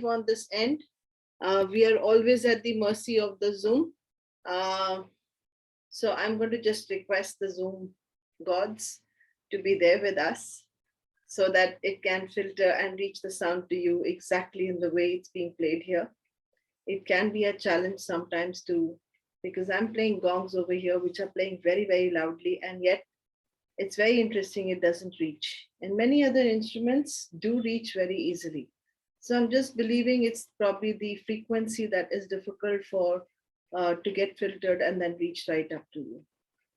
on this end. We are always at the mercy of the Zoom. So I'm going to just request the Zoom gods to be there with us so that it can filter and reach the sound to you exactly in the way it's being played here. It can be a challenge sometimes too, because I'm playing gongs over here, which are playing very, very loudly, and yet it's very interesting, it doesn't reach. And many other instruments do reach very easily. So I'm just believing it's probably the frequency that is difficult for to get filtered and then reach right up to you.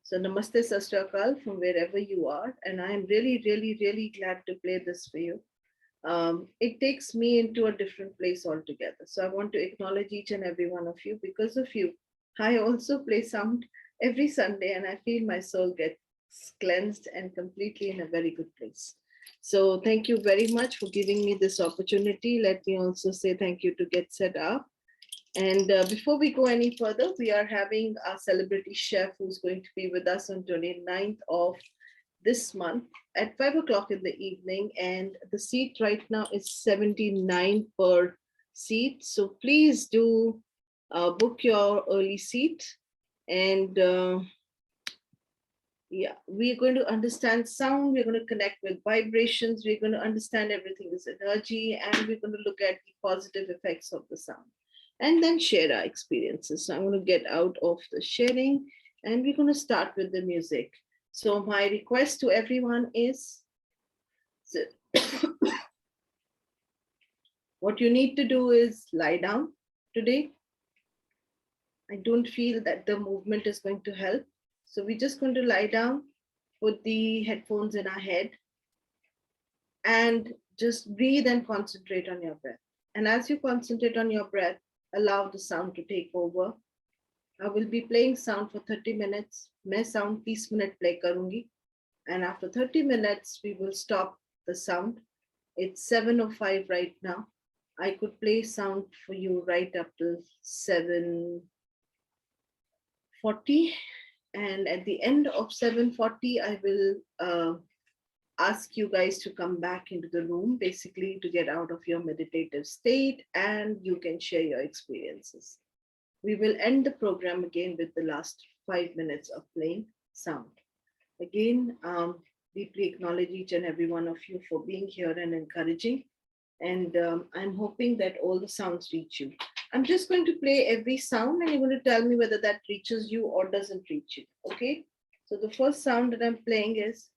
So Namaste Sastrakal from wherever you are. And I am really, really, really glad to play this for you. It takes me into a different place altogether. So I want to acknowledge each and every one of you. Because of you, I also play sound every Sunday and I feel my soul gets cleansed and completely in a very good place. So thank you very much for giving me this opportunity. Let me also say thank you to Get Set Up. And before we go any further, we are having a celebrity chef who's going to be with us on 29th of this month at 5 o'clock in the evening. And the seat right now is 79 per seat. So please do book your early seat. And yeah, we're going to understand sound, we're going to connect with vibrations, we're going to understand everything is energy, and we're going to look at the positive effects of the sound and then share our experiences. So I'm going to get out of the sharing and we're going to start with the music. So my request to everyone is what you need to do is lie down today. I don't feel that the movement is going to help. So we're just going to lie down, put the headphones in our head, and just breathe and concentrate on your breath. And as you concentrate on your breath, allow the sound to take over. I will be playing sound for 30 minutes. मैं sound 30 minute play करूंगी. And after 30 minutes, we will stop the sound. It's 7:05 right now. I could play sound for you right up to 7:40. And at the end of 7:40, I will ask you guys to come back into the room, basically to get out of your meditative state, and you can share your experiences. We will end the program again with the last 5 minutes of playing sound. Again, deeply acknowledge each and every one of you for being here and encouraging. And I'm hoping that all the sounds reach you. I'm just going to play every sound and you're going to tell me whether that reaches you or doesn't reach you, okay? So the first sound that I'm playing is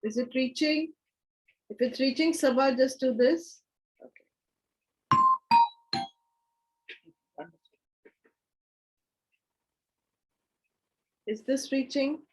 it reaching? If it's reaching, Sabha, just do this. Okay. Is this reaching?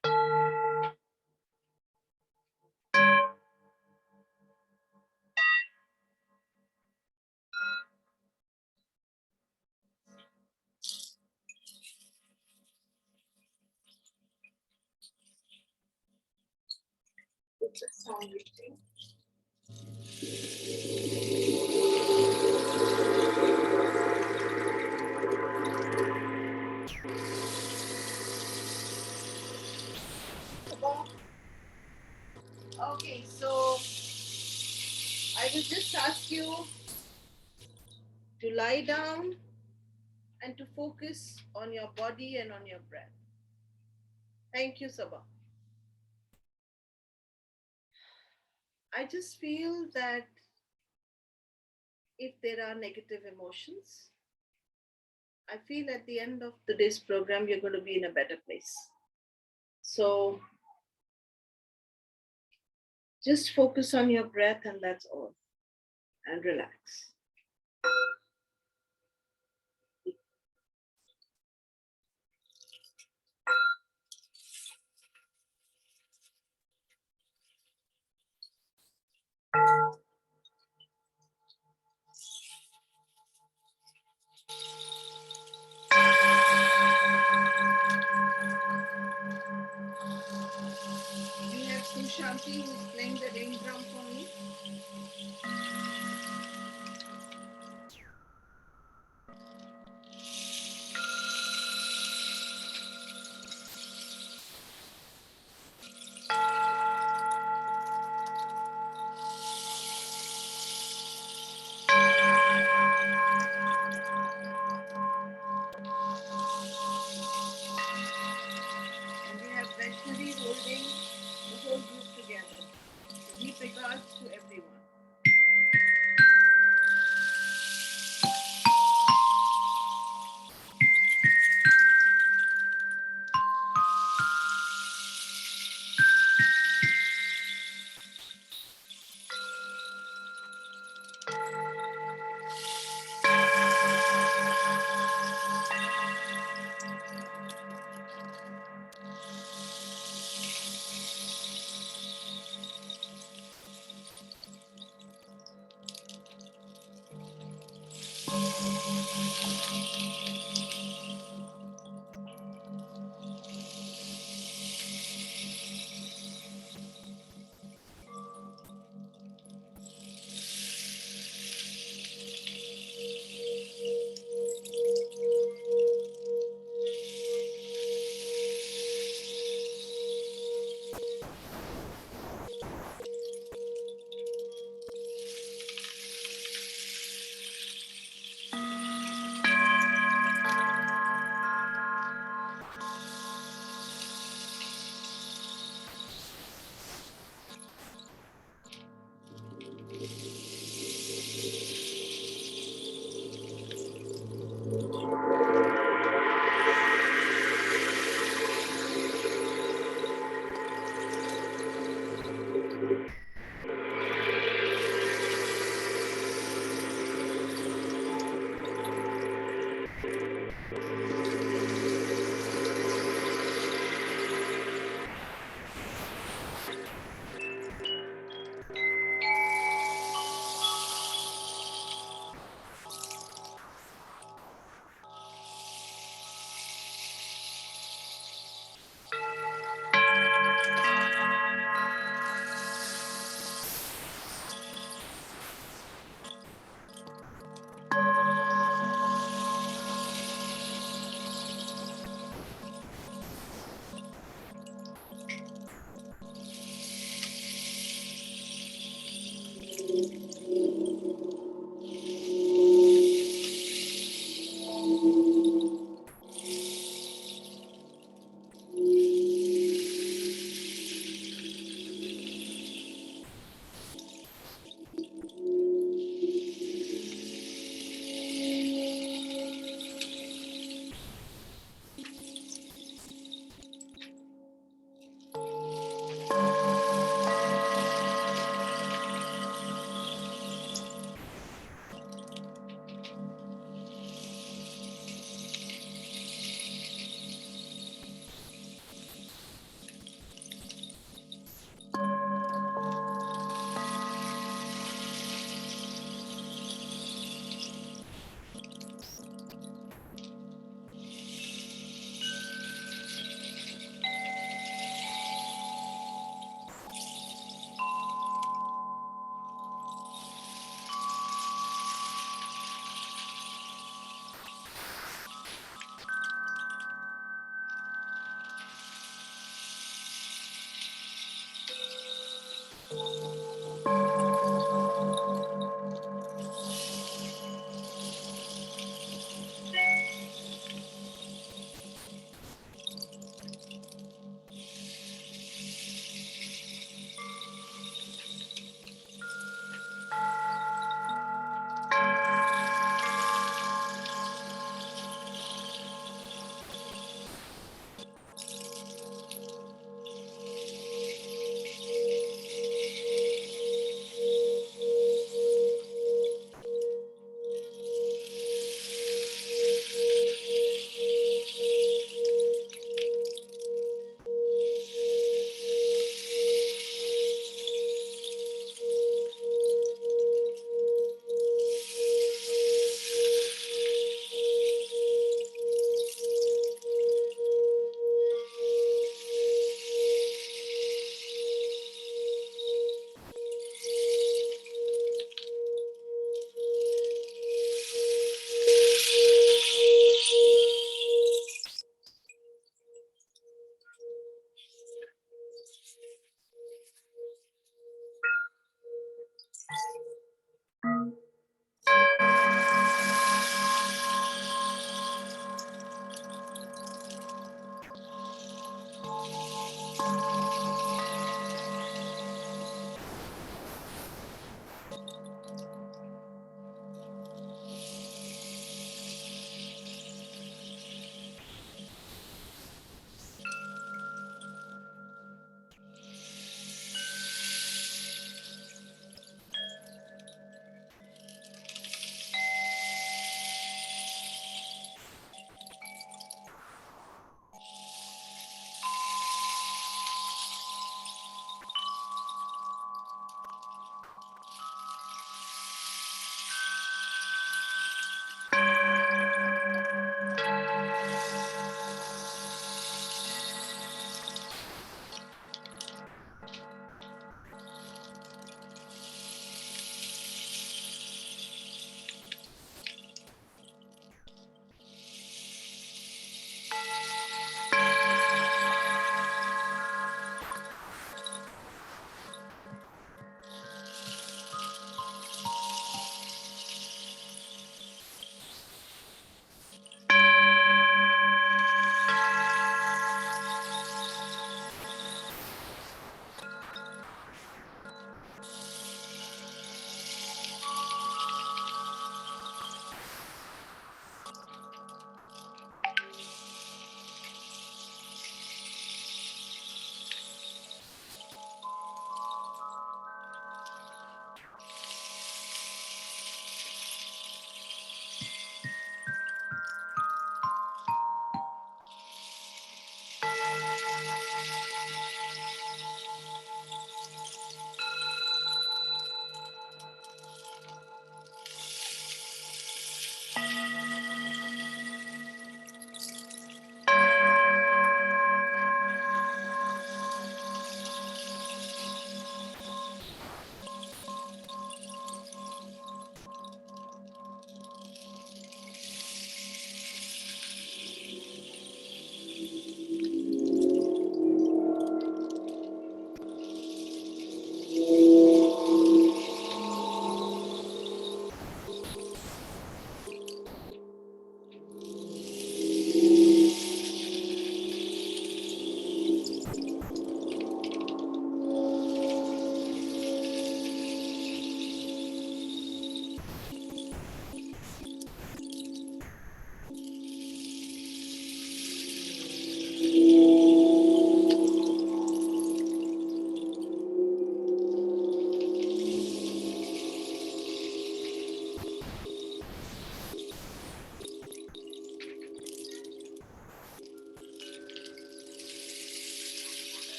It's a sound reaching. Okay, so I will just ask you to lie down and to focus on your body and on your breath. Thank you, Sabha. I just feel that if there are negative emotions, I feel at the end of today's program, you're going to be in a better place. So just focus on your breath and that's all. And relax. We have Shanti who's playing the ring drum for me. God to everyone.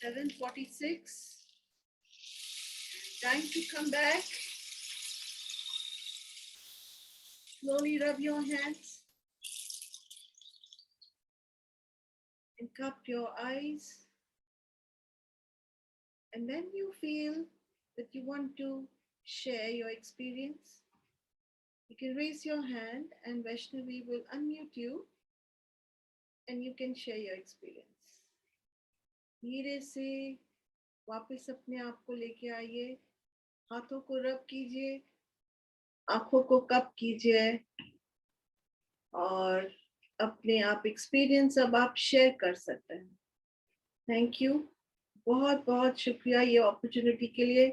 7:46. Time to come back Slowly rub your hands and cup your eyes. And then you feel that you want to share your experience, you can raise your hand and Vaishnavi will unmute you and you can share your experience. धीरे से वापस अपने आप को लेके आइए, हाथों को रब कीजिए, आंखों को कप कीजिए और अपने आप एक्सपीरियंस अब आप शेयर कर सकते हैं. थैंक यू, बहुत बहुत शुक्रिया ये अपॉर्चुनिटी के लिए.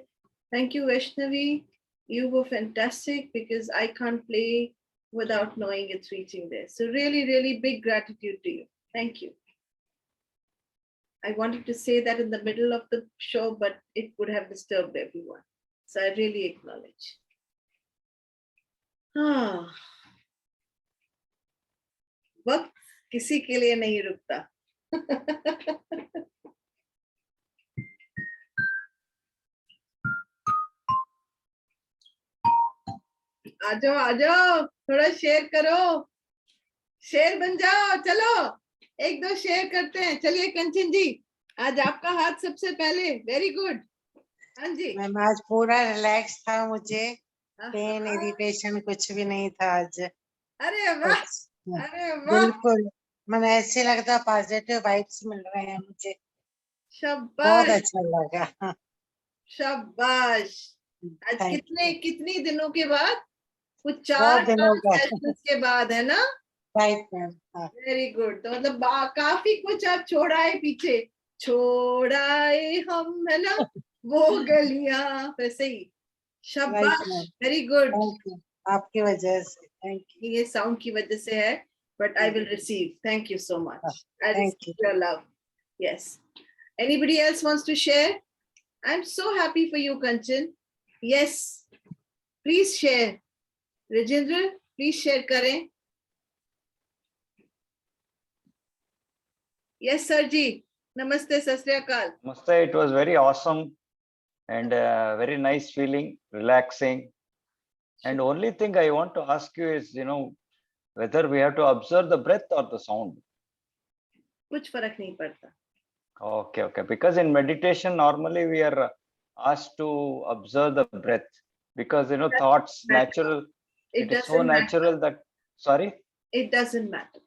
Thank you Vaishnavi, you were fantastic because I can't play without knowing it's reaching there. So really, really big gratitude to you. Thank you. I wanted to say that in the middle of the show, but it would have disturbed everyone. So I really acknowledge. वक्त किसी के लिए नहीं रुकता. आ जाओ थोड़ा share करो, share बन जाओ. चलो एक दो शेयर करते हैं. चलिए कंचन जी, आज आपका हाथ सबसे पहले. Very good. हाँ जी मैम, आज पूरा रिलैक्स था, मुझे पेन इरिटेशन कुछ भी नहीं था आज. अरे वाह, अरे वाह, बिल्कुल. मैंने ऐसे लगता पॉजिटिव वाइब्स मिल रहे हैं मुझे. शाबाश, बहुत अच्छा लगा. शाबाश. आज कितनी दिनों के बाद, कुछ 4 दिनों सेशंस के बाद है ना. Right ma'am. Very good. तो मतलब काफी कुछ आप छोड़ाए पीछे, छोड़ाए हम, है ना, वो गलियां वैसे ही. शाबाश, वेरी गुड. आपकी वजह से. Thank you. ये साउंड की वजह से है, but I will receive. Thank you so much. I receive your love. Yes. Anybody else wants to share? I'm so happy for you, Kanchan. Yes. Please share. Rajendra, please share करें. Yes, sir ji. Namaste, Sat Sri Akal. Namaste. It was very awesome and very nice feeling, relaxing. And only thing I want to ask you is, whether we have to observe the breath or the sound. कुछ फर्क नहीं पड़ता. Okay. Because in meditation, normally we are asked to observe the breath because, thoughts, natural. It is so natural that, sorry? It doesn't matter.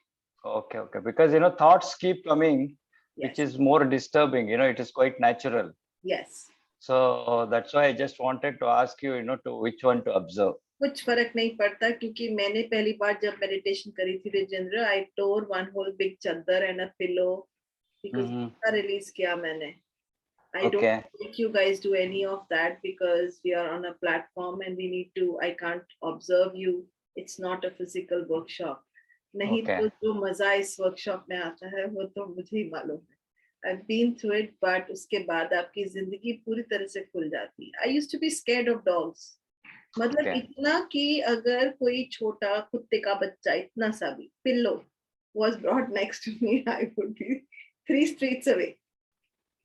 Okay. Because, thoughts keep coming, which is more disturbing, it is quite natural. Yes. So that's why I just wanted to ask you, to which one to observe. कुछ फर्क नहीं पड़ता क्योंकि मैंने पहली बार जब meditation करी थी Rajendra, I tore one whole big चादर and a pillow because release किया मैंने. I don't think you guys do any of that because we are on a platform and we need to. I can't observe you. It's not a physical workshop. नहीं तो जो मजा इस workshop में आता है वो तो मुझे ही मालूम है. I've been through it, but उसके बाद आपकी जिंदगी पूरी तरह से खुल जाती. I used to be scared of dogs. मतलब इतना कि अगर कोई छोटा कुत्ते का बच्चा इतना सा भी pillow was brought next to me, I would be 3 streets away.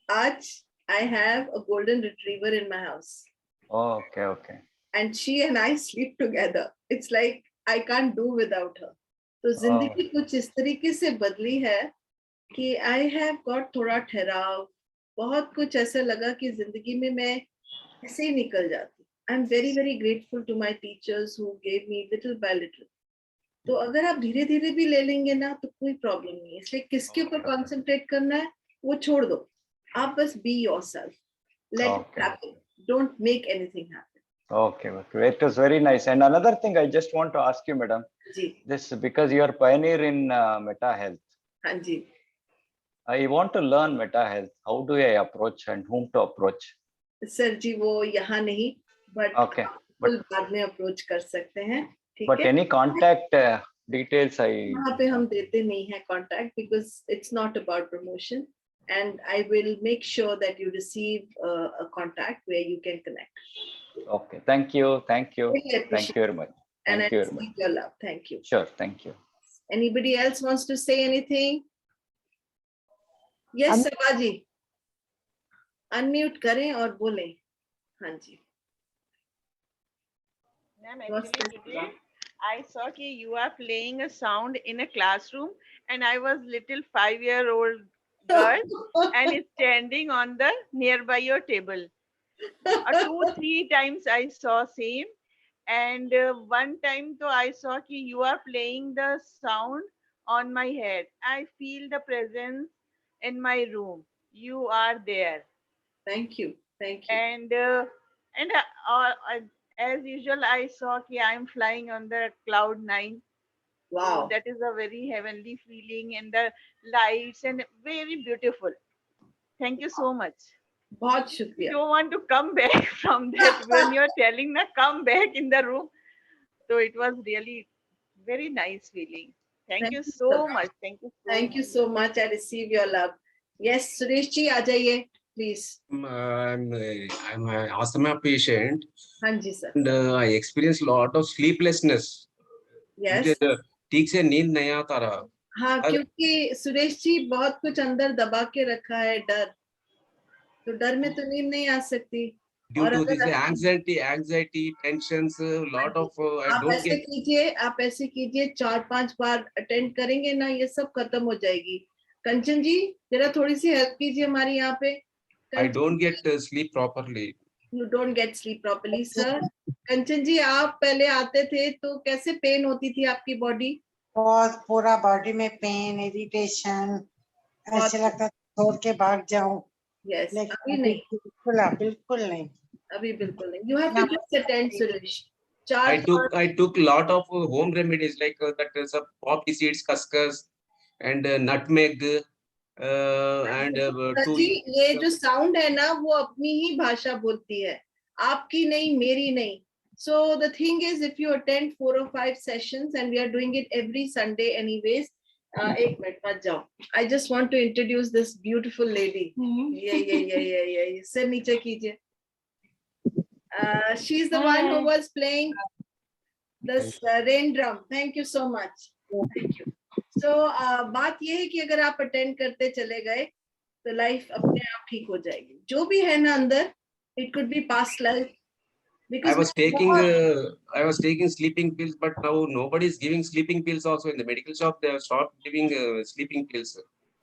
आज I have a golden retriever in my house. Oh, okay. And she and I sleep together. It's like I can't do without her. तो जिंदगी कुछ इस तरीके से बदली है कि I have got थोड़ा ठहराव. बहुत कुछ ऐसा लगा कि जिंदगी में मैं ऐसे ही निकल जाती. I'm very, very grateful to my teachers who gave me little by little. तो अगर आप धीरे धीरे भी ले लेंगे ना तो कोई प्रॉब्लम नहीं है. इसलिए किसके ऊपर कॉन्सेंट्रेट करना है वो छोड़ दो. आप बस be yourself. Let it happen. Don't make anything happen. Okay. It was very nice. And another thing I just want to ask you, madam. Ji. This because you are pioneer in Metta Health. हाँ जी. I want to learn Metta Health. How do I approach and whom to approach? Sir ji वो यहाँ नहीं, but बाद में approach कर सकते हैं. ठीक है. But any contact details वहाँ पे हम देते नहीं हैं contact because it's not about promotion. And I will make sure that you receive a contact where you can connect. Okay. Thank you. Thank you very much. And I receive your love. Thank you. Sure. Thank you. Anybody else wants to say anything? Yes, Sarvaji. Unmute करें और बोलें. हाँ जी. Ma'am actually I saw that you are playing a sound in a classroom, and I was little 5-year-old girl and standing on the nearby your table. 2-3 times I saw same, and one time though I saw that you are playing the sound on my head. I feel the presence in my room. You are there, Thank you. Thank you. and as usual, I saw that I am flying on the cloud 9. So Wow. that is a very heavenly feeling, and the lights and very beautiful. Thank you so much. बहुत I शुक्रिया. don't want to come back from that when you're telling na come back in the room. So it was really very nice feeling. Thank you so so much. Thank you. Thank you so much. I receive your love. Yes, Suresh ji, आ जाइए, please. I'm an asthma patient, हाँ जी sir. and I experience a lot of sleeplessness. Yes. मुझे ठीक से नींद नहीं आता रहा. हाँ, क्योंकि सुरेश जी बहुत कुछ अंदर दबा के रखा है, डर. तो डर में तो नींद नहीं आ सकती. Due to this anxiety, tensions, lot of I आप don't ऐसे get. कीजिए, आप ऐसे कीजिए, 4-5 बार अटेंड करेंगे ना, ये सब खत्म हो जाएगी. कंचन जी, जरा थोड़ी सी हेल्प कीजिए हमारी यहाँ पे. I don't get sleep properly. You don't get sleep properly, sir. कंचन जी, आप पहले आते थे तो कैसे पेन होती थी आपकी बॉडी? बहुत, पूरा बॉडी में पेन, इरिटेशन, ऐसे लगता है छोड़ के भाग जाऊं. Yes. लेकिन अभी नहीं. बिल्कुल नहीं. अभी बिल्कुल नहीं. You have to just attend, Suresh. I took lot of home remedies like that some poppy seeds, cuscus, and nutmeg, and जी, ये जो साउंड है ना, वो अपनी ही भाषा बोलती है, आपकी नहीं, मेरी नहीं. So the thing is, if you attend 4 or 5 sessions, and we are doing it every Sunday anyways. एक मिनट मत जाओ. I just want to introduce this beautiful lady. ये सिर नीचे कीजिए. She's the one who was playing this rain drum. Thank you so much. Thank you. So बात ये है कि अगर आप अटेंड करते चले गए तो लाइफ अपने आप ठीक हो जाएगी. जो भी है ना अंदर, it could be past life. I was taking sleeping pills, but now nobody is giving sleeping pills. Also in the medical shop, they have stopped giving sleeping pills.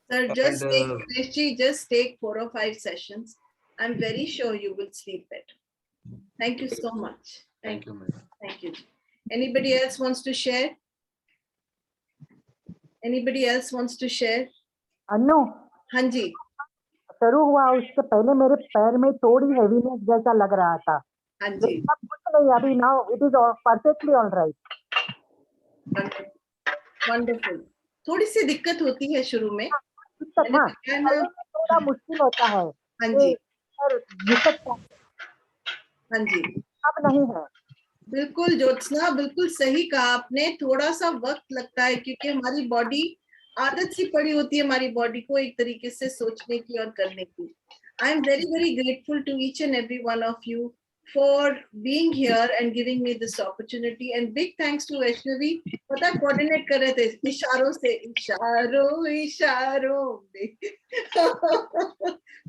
Sir, just take 4 or 5 sessions. I'm very sure you will sleep better. Thank you so much. Thank you, madam. Thank you. Anybody else wants to share? Anybody else wants to share? Annu, हाँ जी. शुरू हुआ उससे पहले मेरे पैर में थोड़ी heaviness जैसा लग रहा था. हाँ जी. कुछ नहीं, अभी now it is perfectly all right. Wonderful. थोड़ी सी दिक्कत होती है शुरू में. थोड़ा मुश्किल होता है. हाँ जी. हाँ जी. अब नहीं है. बिल्कुल ज्योत्सना, बिल्कुल सही कहा आपने. थोड़ा सा वक्त लगता है क्योंकि हमारी बॉडी आदत सी पड़ी होती है, हमारी बॉडी को एक तरीके से सोचने की और करने की. I am very very grateful to each and every one of you for being here and giving me this opportunity, and big thanks to Vaishnavi. पता coordinate कर रहे थे इशारों से, इशारों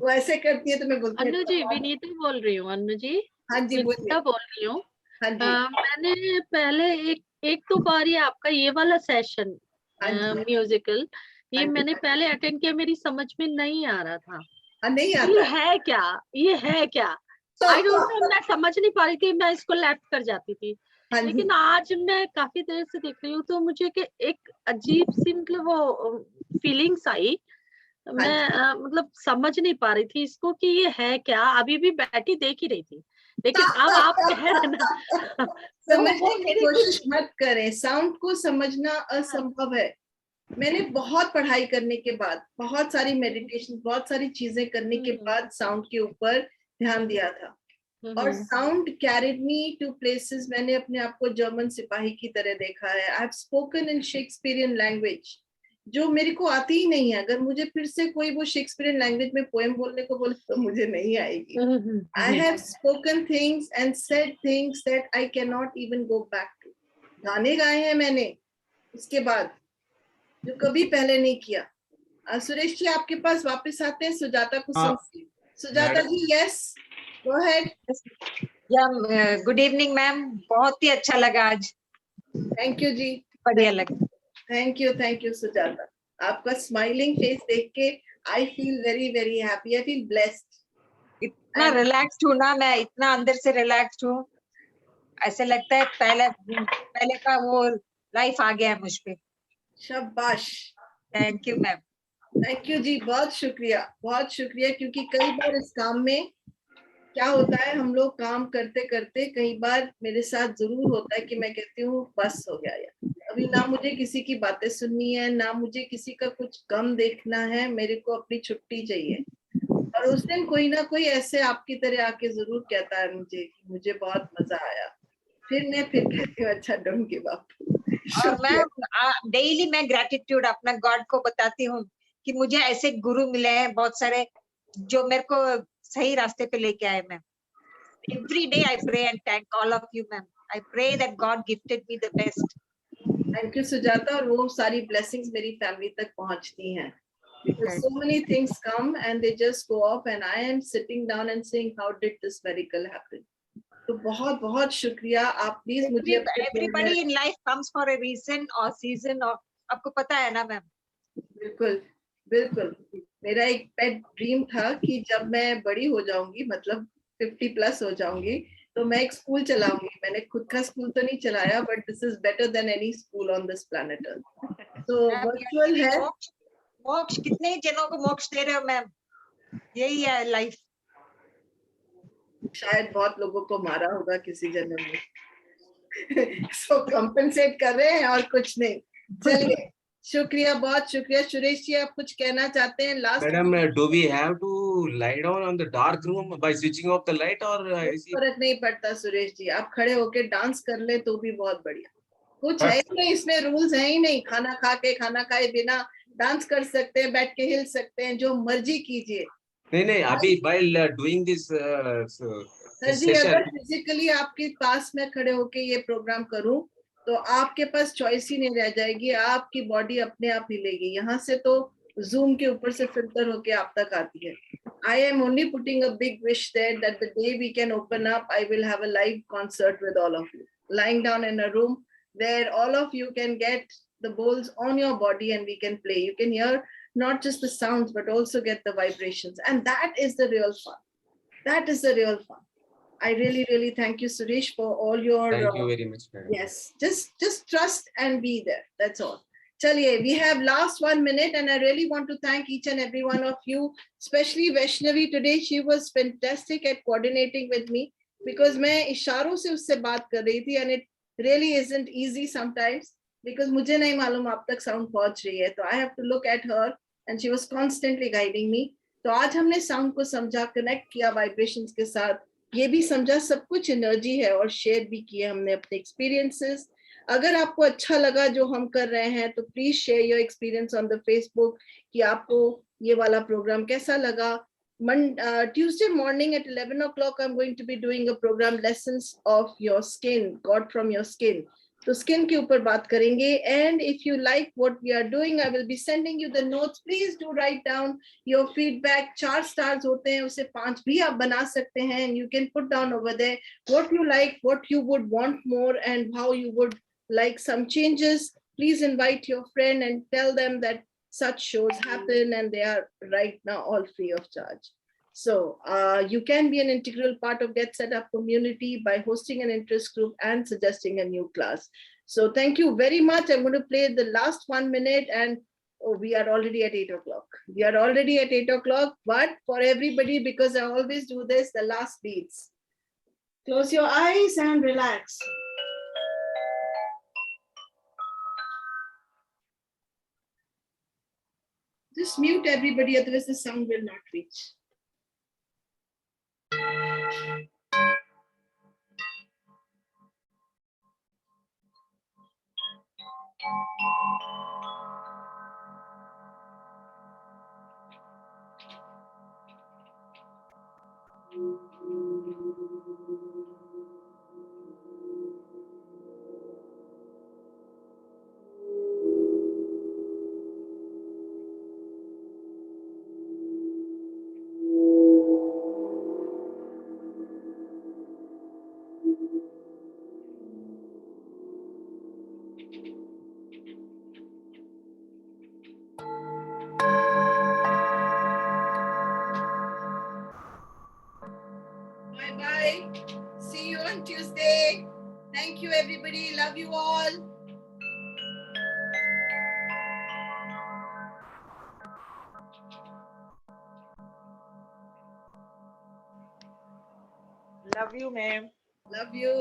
वो ऐसे करती है तो मैं बोलती हूँ. अन्नू जी, विनीता बोल रही हूँ. अन्नू जी, हाँ जी, विनीता बोल रही हूँ. हाँ जी. मैंने पहले एक दो बार ये आपका ये वाला सेशन म्यूजिकल ये मैंने पहले अटेंड किया. मेरी समझ में नहीं आ रहा था. नहीं आता. ये है क्या आई डोंट नो. मैं समझ नहीं पा रही थी, मैं इसको लेफ्ट कर जाती थी. लेकिन आज मैं काफी देर से देख रही हूँ तो मुझे कि एक अजीब सी मतलब वो फीलिंग्स आई. मैं मतलब समझ नहीं पा रही थी इसको कि ये है क्या. अभी भी बैठी देख ही रही थी, लेकिन अब आप कह रहे ना समझने की कोशिश मत करें. साउंड को समझना असंभव है. मैंने बहुत पढ़ाई करने के बाद, बहुत सारी मेडिटेशन, बहुत सारी चीजें करने के बाद साउंड के ऊपर ध्यान दिया था. और sound carried me to places. मैंने अपने आप को जर्मन सिपाही की तरह देखा है. आई have spoken in Shakespearean language, जो मेरे को आती ही नहीं है. अगर मुझे फिर से कोई वो शेक्सपियरियन लैंग्वेज में पोएम बोलने को बोले तो मुझे नहीं आएगी. I have spoken things and said things that I can not even go back to. गाने गाए हैं मैंने उसके बाद, जो कभी पहले नहीं किया. सुरेश जी आपके पास वापस आते हैं. सुजाता को सुनते. Sujata ji, yes, go ahead. Good evening ma'am. बहुत ही अच्छा लगा आज. थैंक यू जी, बढ़िया लगा। Thank you Sujata. आपका स्माइलिंग फेस देख के I feel very very happy, I feel blessed. इतना रिलैक्स्ड हूँ ना मैं, इतना अंदर से रिलैक्स्ड हूँ, ऐसे लगता है पहले का वो लाइफ आ गया है मुझ पे। शाबाश, thank you ma'am. Thank you ji, बहुत शुक्रिया, बहुत शुक्रिया। क्योंकि कई बार इस काम में क्या होता है, हम लोग काम करते करते कई बार मेरे साथ जरूर होता है कि मैं कहती हूँ बस हो गया यार, अभी ना मुझे किसी की बातें सुननी है, ना मुझे किसी का कुछ कम देखना है, मेरे को अपनी छुट्टी चाहिए। और उस दिन कोई ना कोई ऐसे आपकी तरह आके जरूर कहता है मुझे कि मुझे बहुत मजा आया, फिर मैं कहती हूँ अच्छा डोंट गिव अप। और मैम डेली मैं ग्रेटिट्यूड अपना गॉड को बताती हूँ कि मुझे ऐसे गुरु मिले हैं बहुत सारे जो मेरे को सही रास्ते पे लेके आए ma'am. Every day I pray and thank all of you ma'am. I pray that God gifted me the best. Thank you Sujata. और वो सारी ब्लेसिंग्स मेरी फैमिली तक पहुंचती हैं, because so many things come and they just go off and I am sitting down and saying how did this miracle happen. तो बहुत बहुत शुक्रिया। आप प्लीज मुझे everybody in life comes for a reason और सीजन, और आपको पता है ना मैम। बिल्कुल बिल्कुल। मेरा एक पेट ड्रीम था कि जब मैं बड़ी हो जाऊंगी, मतलब 50 प्लस हो जाऊंगी, तो मैं एक स्कूल चलाऊंगी। मैंने खुद का स्कूल तो नहीं चलाया, but this is better than any school on this planet earth. तो वर्चुअल है। मोक्ष कितने जनों को मोक्ष दे रहे हो मैम, यही है लाइफ। शायद बहुत लोगों को मारा होगा किसी जन्म में। सो कंपनसेट कर रहे हैं और कुछ नहीं। चलिए, शुक्रिया, बहुत शुक्रिया। सुरेश जी, आप कुछ कहना चाहते हैं last? Madam, do we have to lie down on the dark room by switching off the light or फर्क नहीं पड़ता सुरेश जी, आप खड़े होके डांस कर ले तो भी बहुत बढ़िया। कुछ है ही नहीं इसमें, रूल्स है ही नहीं। खाना खाए बिना डांस कर सकते हैं, बैठ के हिल सकते हैं, जो मर्जी कीजिए। नहीं अभी while doing this sir ji, session, अगर फिजिकली आपके पास में खड़े होके ये प्रोग्राम करूं तो आपके पास चॉइस ही नहीं रह जाएगी, आपकी बॉडी अपने आप हिलेगी। यहाँ से तो जूम के ऊपर से फिल्टर होके आप तक आती है। I am only putting a big wish there that the day we can open up, I will have a live concert with all of you, lying down in a room where all of you can get the bowls on your body and we can play. You can hear not just the sounds, but also get the vibrations. And that is the real fun. That is the real fun. I really, really thank you, Suresh, for all your. thank you very much, madam. Yes, just trust and be there. That's all. Chaliye, we have last 1 minute, and I really want to thank each and every one of you, especially Vaishnavi today. She was fantastic at coordinating with me because मैं इशारों से उससे बात कर रही थी, and it really isn't easy sometimes because मुझे नहीं मालूम आप तक sound पहुंच रही है, तो I have to look at her, and she was constantly guiding me. तो आज हमने sound को समझा, connect किया vibrations के साथ, ये भी समझा सब कुछ एनर्जी है, और शेयर भी किए हमने अपने एक्सपीरियंसेस। अगर आपको अच्छा लगा जो हम कर रहे हैं तो please share your experience on the Facebook कि आपको ये वाला प्रोग्राम कैसा लगा। Tuesday morning at 11 o'clock I'm going to be doing a program, lessons of your skin, God from your skin. तो स्किन के ऊपर बात करेंगे। And if you like what we are doing, I will be sending you the notes. Please do write down your feedback. 4 stars होते हैं, उसे 5 भी आप बना सकते हैं। And you can put down over there what you like, what you would want more, and how you would like some changes. Please invite your friend and tell them that such shows happen and they are right now all free of charge. So you can be an integral part of Get Set Up community by hosting an interest group and suggesting a new class. So thank you very much. I'm going to play the last 1 minute, and we are already at 8 o'clock. We are already at 8 o'clock, but for everybody, because I always do this, the last beats. Close your eyes and relax. Just mute everybody, otherwise the sound will not reach. Thank you, everybody. Love you all. Love you, ma'am. Love you.